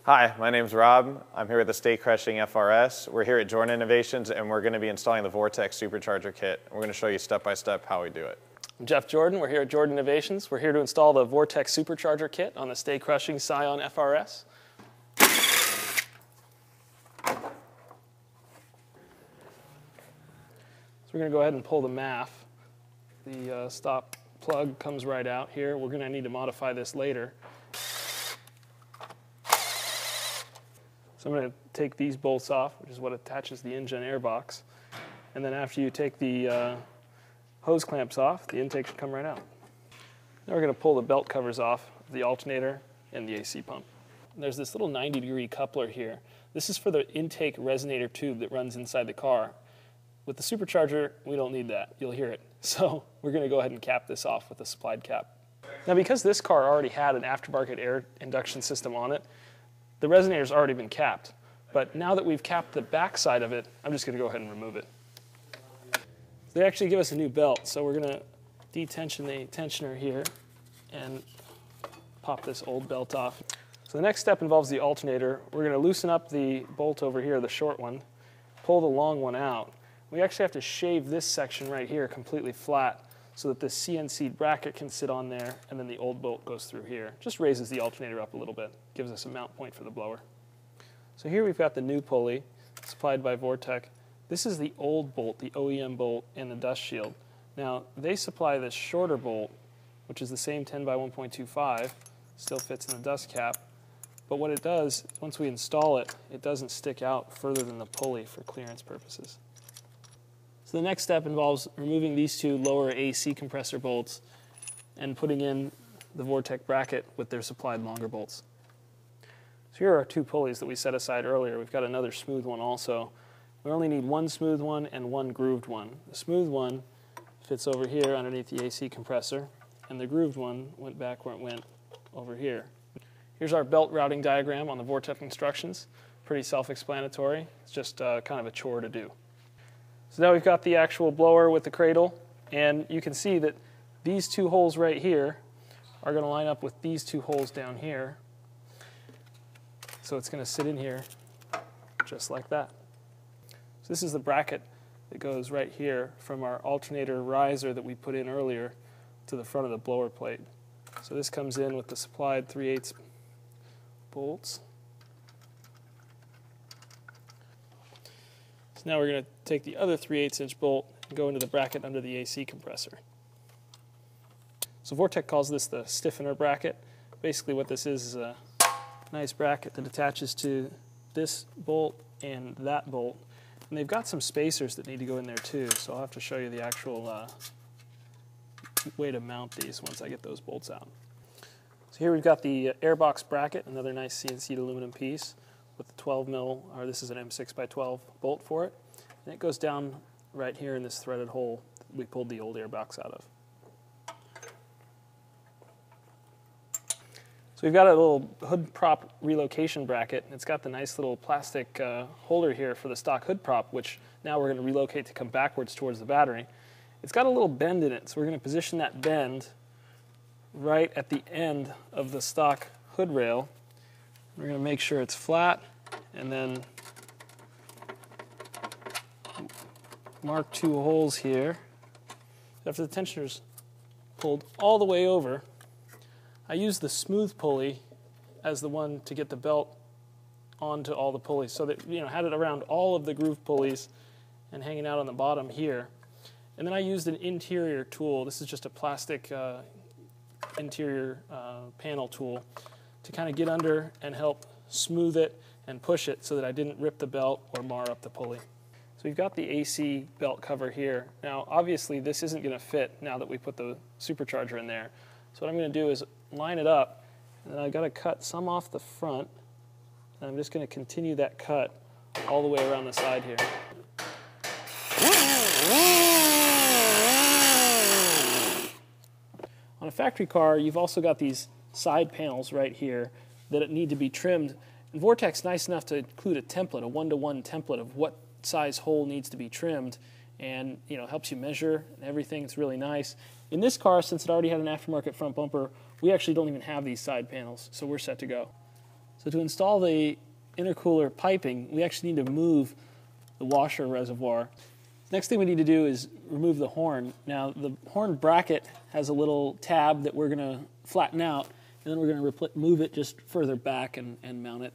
Hi, my name's Rob. I'm here with the StayCrushing FRS. We're here at Jordan Innovations and we're going to be installing the Vortex Supercharger kit. We're going to show you step by step how we do it. I'm Jeff Jordan. We're here at Jordan Innovations. We're here to install the Vortex Supercharger kit on the StayCrushing Scion FRS. So we're going to go ahead and pull the MAF. The stop plug comes right out here. We're going to need to modify this later. So I'm going to take these bolts off, which is what attaches the engine airbox. And then after you take the hose clamps off, the intake should come right out. Now we're going to pull the belt covers off of the alternator and the AC pump. And there's this little 90-degree coupler here. This is for the intake resonator tube that runs inside the car. With the Supercharger, we don't need that. You'll hear it. So we're going to go ahead and cap this off with a supplied cap. Now because this car already had an aftermarket air induction system on it, the resonator's already been capped. But now that we've capped the back side of it, I'm just going to go ahead and remove it. They actually give us a new belt, so we're going to detension the tensioner here and pop this old belt off. So the next step involves the alternator. We're going to loosen up the bolt over here, the short one, pull the long one out. We actually have to shave this section right here completely flat so that this CNC bracket can sit on there, and then the old bolt goes through here. Just raises the alternator up a little bit, gives us a mount point for the blower. So here we've got the new pulley supplied by Vortec. This is the old bolt, the OEM bolt, and the dust shield. Now they supply this shorter bolt, which is the same 10 by 1.25, still fits in the dust cap. But what it does, once we install it, it doesn't stick out further than the pulley for clearance purposes. So the next step involves removing these two lower AC compressor bolts and putting in the Vortec bracket with their supplied longer bolts. So here are our two pulleys that we set aside earlier. We've got another smooth one also. We only need one smooth one and one grooved one. The smooth one fits over here underneath the AC compressor, and the grooved one went back where it went over here. Here's our belt routing diagram on the Vortec instructions. Pretty self-explanatory. It's just kind of a chore to do. So now we've got the actual blower with the cradle, and you can see that these two holes right here are going to line up with these two holes down here. So it's going to sit in here just like that. So this is the bracket that goes right here from our alternator riser that we put in earlier to the front of the blower plate. So this comes in with the supplied 3/8 bolts. So now we're going to take the other 3/8" bolt and go into the bracket under the AC compressor. So Vortec calls this the stiffener bracket. Basically what this is a nice bracket that attaches to this bolt and that bolt. And they've got some spacers that need to go in there too, so I'll have to show you the actual way to mount these once I get those bolts out. So here we've got the airbox bracket, another nice CNC'd aluminum piece with the 12 mil, or this is an M6 by 12 bolt for it. And it goes down right here in this threaded hole that we pulled the old airbox out of. So we've got a little hood prop relocation bracket. It's got the nice little plastic holder here for the stock hood prop, which now we're going to relocate to come backwards towards the battery. It's got a little bend in it, so we're going to position that bend right at the end of the stock hood rail. We're going to make sure it's flat, and then mark two holes here. After the tensioner's pulled all the way over, I use the smooth pulley as the one to get the belt onto all the pulleys, so that had it around all of the groove pulleys and hanging out on the bottom here. And then I used an interior tool. This is just a plastic interior panel tool to kind of get under and help smooth it and push it so that I didn't rip the belt or mar up the pulley. So we've got the AC belt cover here. Now obviously this isn't going to fit now that we put the Supercharger in there. So what I'm going to do is line it up, and then I've got to cut some off the front, and I'm just going to continue that cut all the way around the side here. On a factory car, you've also got these side panels right here that need to be trimmed. And Vortec's nice enough to include a template, a one-to-one template of what size hole needs to be trimmed, and helps you measure and everything. It's really nice. In this car, since it already had an aftermarket front bumper, we actually don't even have these side panels, so we're set to go. So to install the intercooler piping, we actually need to move the washer reservoir. Next thing we need to do is remove the horn. Now the horn bracket has a little tab that we're going to flatten out, and then we're going to move it just further back and mount it.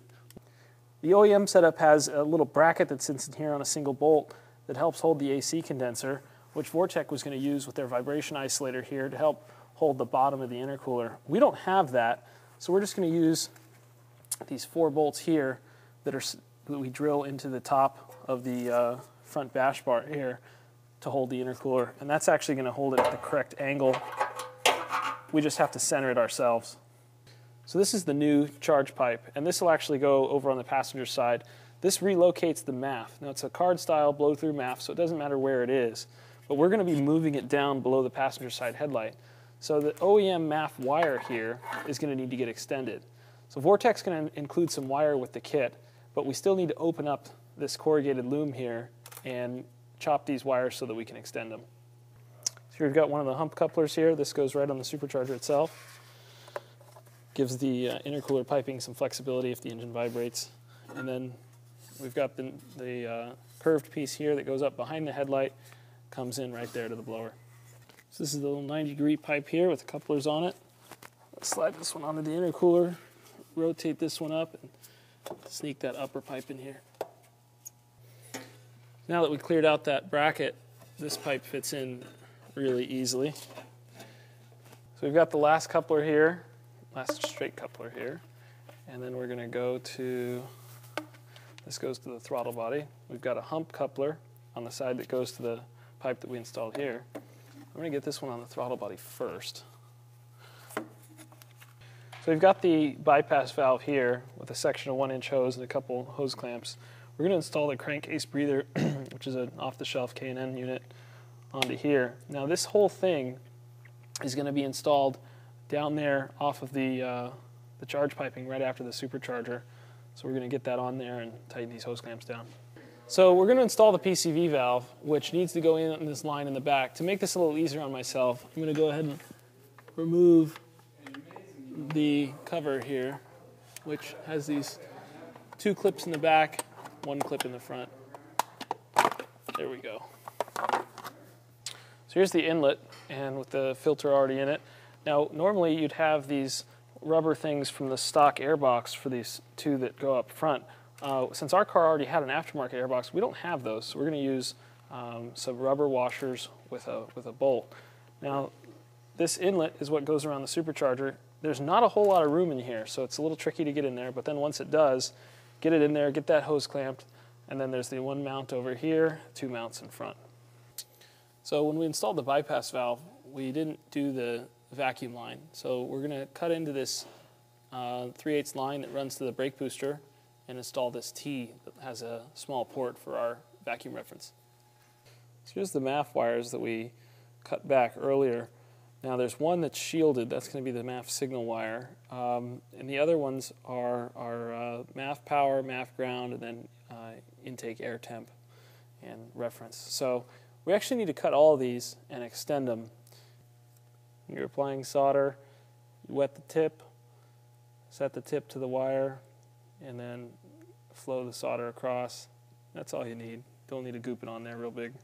The OEM setup has a little bracket that sits in here on a single bolt that helps hold the AC condenser, which Vortec was going to use with their vibration isolator here to help hold the bottom of the intercooler. We don't have that, so we're just going to use these 4 bolts here that we drill into the top of the front bash bar here to hold the intercooler, and that's actually going to hold it at the correct angle. We just have to center it ourselves. So this is the new charge pipe, and this will actually go over on the passenger side. This relocates the MAF. Now it's a card style blow-through MAF, so it doesn't matter where it is, but we're going to be moving it down below the passenger side headlight. So the OEM MAF wire here is going to need to get extended. So Vortec's going to include some wire with the kit, but we still need to open up this corrugated loom here and chop these wires so that we can extend them. So we've got one of the hump couplers here. This goes right on the supercharger itself. Gives the intercooler piping some flexibility if the engine vibrates. And then we've got the curved piece here that goes up behind the headlight, comes in right there to the blower. So this is the little 90-degree pipe here with the couplers on it. Let's slide this one onto the intercooler, rotate this one up, and sneak that upper pipe in here. Now that we cleared out that bracket, this pipe fits in really easily. So we've got the last coupler here, last straight coupler here, and then we're going to go to, this goes to the throttle body. We've got a hump coupler on the side that goes to the pipe that we installed here. I'm going to get this one on the throttle body first. So we've got the bypass valve here with a section of 1-inch hose and a couple hose clamps. We're going to install the crankcase breather, which is an off-the-shelf K&N unit, onto here. Now this whole thing is going to be installed down there off of the charge piping right after the supercharger. So we're going to get that on there and tighten these hose clamps down. So we're going to install the PCV valve, which needs to go in this line in the back. To make this a little easier on myself, I'm going to go ahead and remove the cover here, which has these 2 clips in the back, 1 clip in the front. There we go. So here's the inlet, and with the filter already in it. Now normally you'd have these rubber things from the stock airbox for these 2 that go up front. Since our car already had an aftermarket airbox, we don't have those, so we're going to use some rubber washers with a bolt. Now this inlet is what goes around the supercharger. There's not a whole lot of room in here, so it's a little tricky to get in there, but then once it does, get it in there, get that hose clamped, and then there's the 1 mount over here, 2 mounts in front. So when we installed the bypass valve, we didn't do the vacuum line. So we're going to cut into this 3/8 line that runs to the brake booster and install this T that has a small port for our vacuum reference. So here's the MAF wires that we cut back earlier. Now there's one that's shielded, that's going to be the MAF signal wire, and the other ones are MAF power, MAF ground, and then intake air temp and reference. So we actually need to cut all of these and extend them. You're applying solder, you wet the tip, set the tip to the wire, and then flow the solder across. That's all you need. Don't need to goop it on there real big.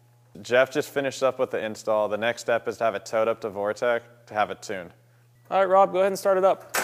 Jeff just finished up with the install. The next step is to have it towed up to Vortec to have it tuned. All right, Rob, go ahead and start it up.